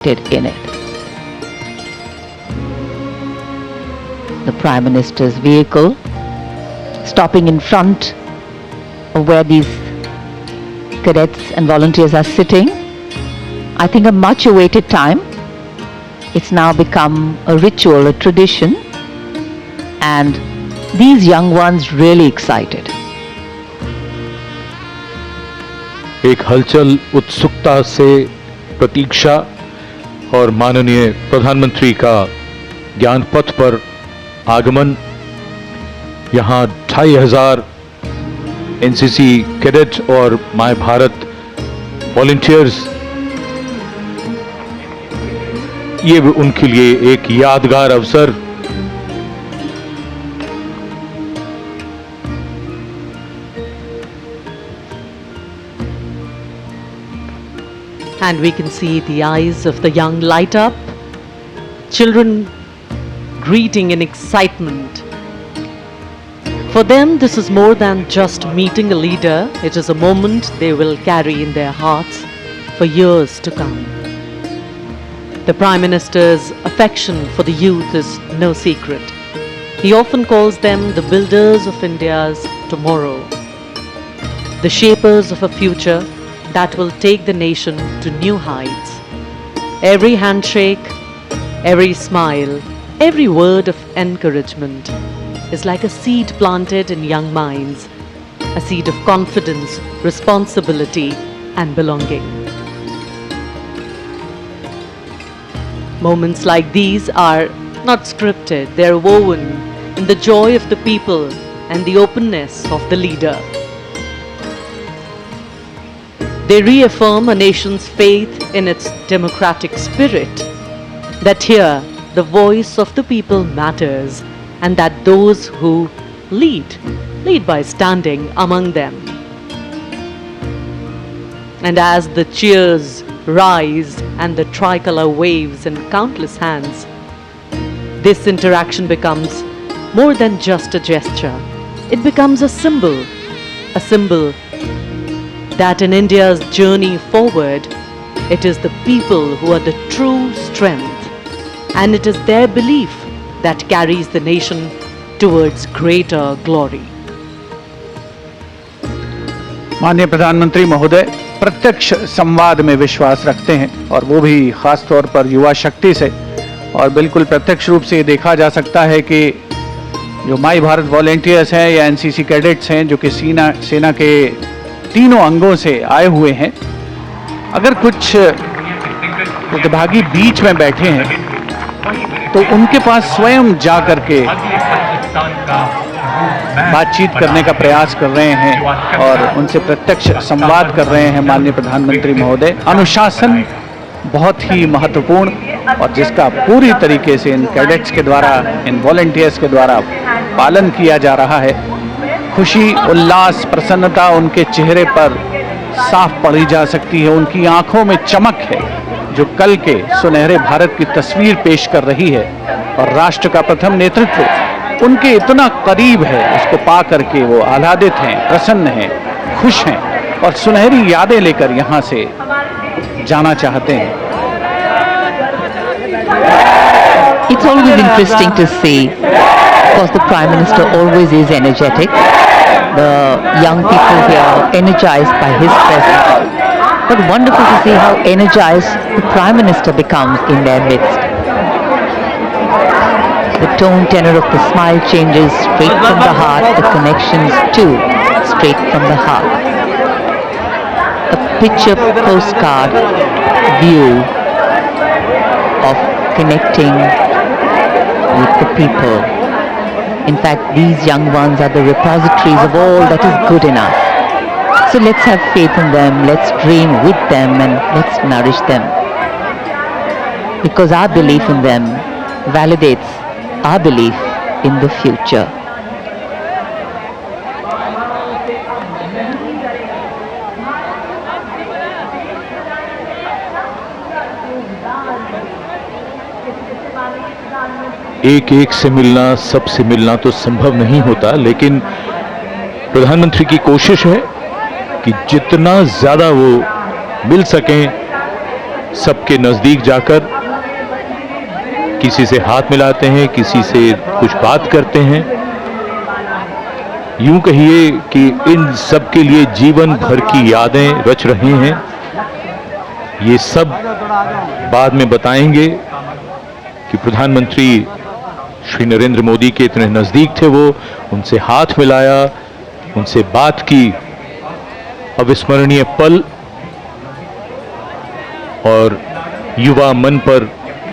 in it. The Prime Minister's vehicle stopping in front of where these cadets and volunteers are sitting. I think a much awaited time. It's now become a ritual, a tradition, and these young ones really excited. एक हलचल, उत्सुकता से प्रतीक्षा और माननीय प्रधानमंत्री का ज्ञान पथ पर आगमन। यहाँ 2500 एनसीसी कैडेट और माय भारत वॉलंटियर्स, ये उनके लिए एक यादगार अवसर। And we can see the eyes of the young light up, children greeting in excitement. For them, this is more than just meeting a leader. It is a moment they will carry in their hearts for years to come. The Prime Minister's affection for the youth is no secret. He often calls them the builders of India's tomorrow, the shapers of a future that will take the nation to new heights. Every handshake, every smile, every word of encouragement is like a seed planted in young minds, a seed of confidence, responsibility, and belonging. Moments like these are not scripted, they are woven in the joy of the people and the openness of the leader. They reaffirm a nation's faith in its democratic spirit, that here the voice of the people matters, and that those who lead by standing among them. And as the cheers rise and the tricolor waves in countless hands, this interaction becomes more than just a gesture. It becomes a symbol that in India's journey forward, it is the people who are the true strength, and it is their belief that carries the nation towards greater glory. माननीय प्रधानमंत्री महोदय प्रत्यक्ष संवाद में विश्वास रखते हैं, और वो भी खास तौर पर युवा शक्ति से। और बिल्कुल प्रत्यक्ष रूप से ये देखा जा सकता है कि जो माई भारत वॉलेंटियर्स हैं या एनसीसी कैडेट्स हैं, जो कि सेना के तीनों अंगों से आए हुए हैं, अगर कुछ प्रतिभागी बीच में बैठे हैं तो उनके पास स्वयं जा करके बातचीत करने का प्रयास कर रहे हैं और उनसे प्रत्यक्ष संवाद कर रहे हैं। माननीय प्रधानमंत्री महोदय, अनुशासन बहुत ही महत्वपूर्ण, और जिसका पूरी तरीके से इन कैडेट्स के द्वारा, इन वॉलंटियर्स के द्वारा पालन किया जा रहा है। खुशी, उल्लास, प्रसन्नता उनके चेहरे पर साफ पढ़ी जा सकती है। उनकी आंखों में चमक है जो कल के सुनहरे भारत की तस्वीर पेश कर रही है, और राष्ट्र का प्रथम नेतृत्व उनके इतना करीब है, उसको पा करके वो आह्लादित हैं, प्रसन्न हैं, खुश हैं और सुनहरी यादें लेकर यहाँ से जाना चाहते हैं। It's always interesting to see, because the Prime Minister always is energetic. The young people here are energized by his presence. But wonderful to see how energized the Prime Minister becomes in their midst. The tone tenor of the smile changes straight from the heart, the connections too, straight from the heart. A picture postcard view of connecting with the people. In fact, these young ones are the repositories of all that is good in us. So let's have faith in them, let's dream with them, and let's nourish them. Because our belief in them validates our belief in the future. एक एक से मिलना, सबसे मिलना तो संभव नहीं होता, लेकिन प्रधानमंत्री की कोशिश है कि जितना ज्यादा वो मिल सकें, सबके नजदीक जाकर किसी से हाथ मिलाते हैं, किसी से कुछ बात करते हैं। यूं कहिए कि इन सब के लिए जीवन भर की यादें रच रहे हैं। ये सब बाद में बताएंगे कि प्रधानमंत्री श्री नरेंद्र मोदी के इतने नजदीक थे वो, उनसे हाथ मिलाया, उनसे बात की। अविस्मरणीय पल और युवा मन पर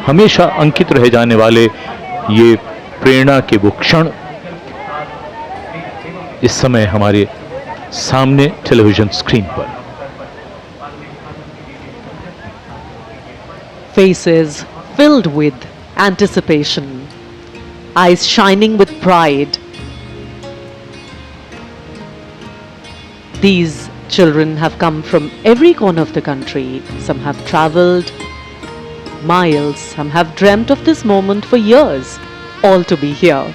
हमेशा अंकित रह जाने वाले ये प्रेरणा के वो क्षण इस समय हमारे सामने टेलीविजन स्क्रीन पर। Faces filled with anticipation, eyes shining with pride. These children have come from every corner of the country. Some have travelled miles, some have dreamt of this moment for years, all to be here,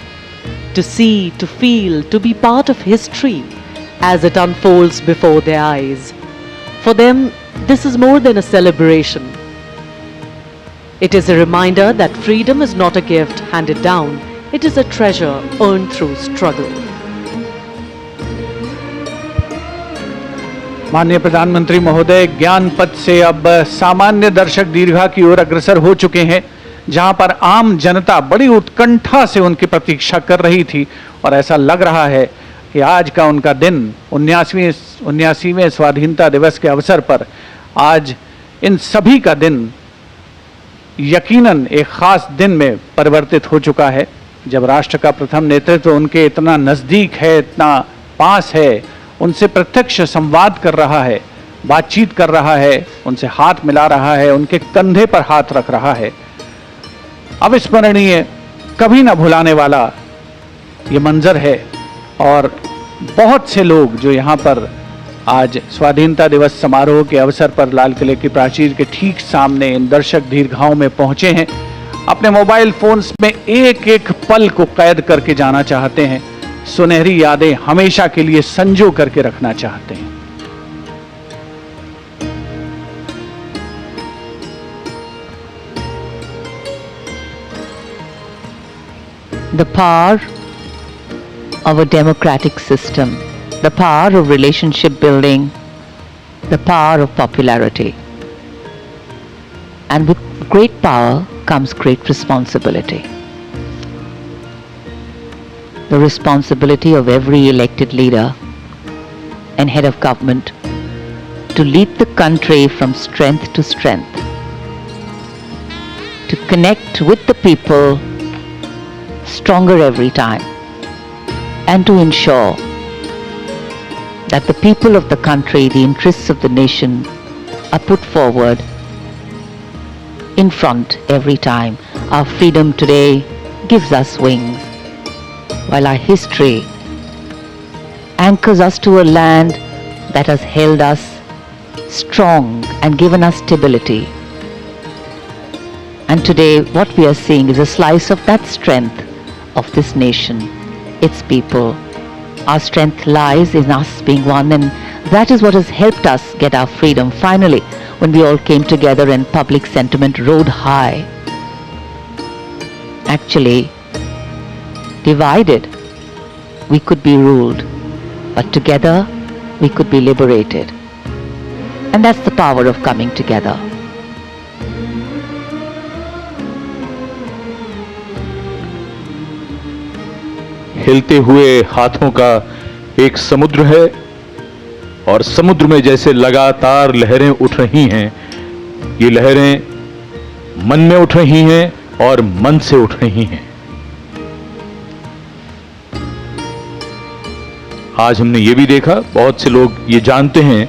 to see, to feel, to be part of history as it unfolds before their eyes. For them, this is more than a celebration. It is a reminder that freedom is not a gift handed down, it is a treasure earned through struggle. माननीय प्रधानमंत्री महोदय ज्ञान पथ से अब सामान्य दर्शक दीर्घा की ओर अग्रसर हो चुके हैं, जहां पर आम जनता बड़ी उत्कंठा से उनकी प्रतीक्षा कर रही थी। और ऐसा लग रहा है कि आज का उनका दिन 79वें स्वाधीनता दिवस के अवसर पर आज इन सभी का दिन यकीनन एक खास दिन में परिवर्तित हो चुका है, जब राष्ट्र का प्रथम नेतृत्व उनके इतना नज़दीक है, इतना पास है, उनसे प्रत्यक्ष संवाद कर रहा है, बातचीत कर रहा है, उनसे हाथ मिला रहा है, उनके कंधे पर हाथ रख रहा है। अविस्मरणीय, कभी ना भुलाने वाला ये मंजर है। और बहुत से लोग जो यहाँ पर आज स्वाधीनता दिवस समारोह के अवसर पर लाल किले की प्राचीर के ठीक सामने इन दर्शक दीर्घाओं में पहुंचे हैं, अपने मोबाइल फोन्स में एक एक पल को कैद करके जाना चाहते हैं, सुनहरी यादें हमेशा के लिए संजो करके रखना चाहते हैं। The power of a democratic system, the power of relationship building, the power of popularity. And with great power comes great responsibility. The responsibility of every elected leader and head of government to lead the country from strength to strength, to connect with the people stronger every time, and to ensure that the people of the country, the interests of the nation, are put forward in front every time. Our freedom today gives us wings, while our history anchors us to a land that has held us strong and given us stability. And today what we are seeing is a slice of that strength of this nation, its people. Our strength lies in us being one, and that is what has helped us get our freedom finally, when we all came together and public sentiment rode high. Actually, divided, we could be ruled, but together we could be liberated. And that's the power of coming together. हिलते हुए हाथों का एक समुद्र है, और समुद्र में जैसे लगातार लहरें उठ रही हैं, ये लहरें मन में उठ रही हैं और मन से उठ रही हैं। आज हमने ये भी देखा, बहुत से लोग ये जानते हैं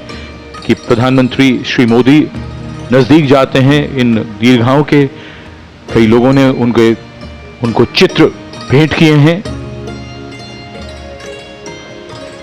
कि प्रधानमंत्री श्री मोदी नजदीक जाते हैं इन दीर्घाओं के। कई लोगों ने उनको चित्र भेंट किए हैं।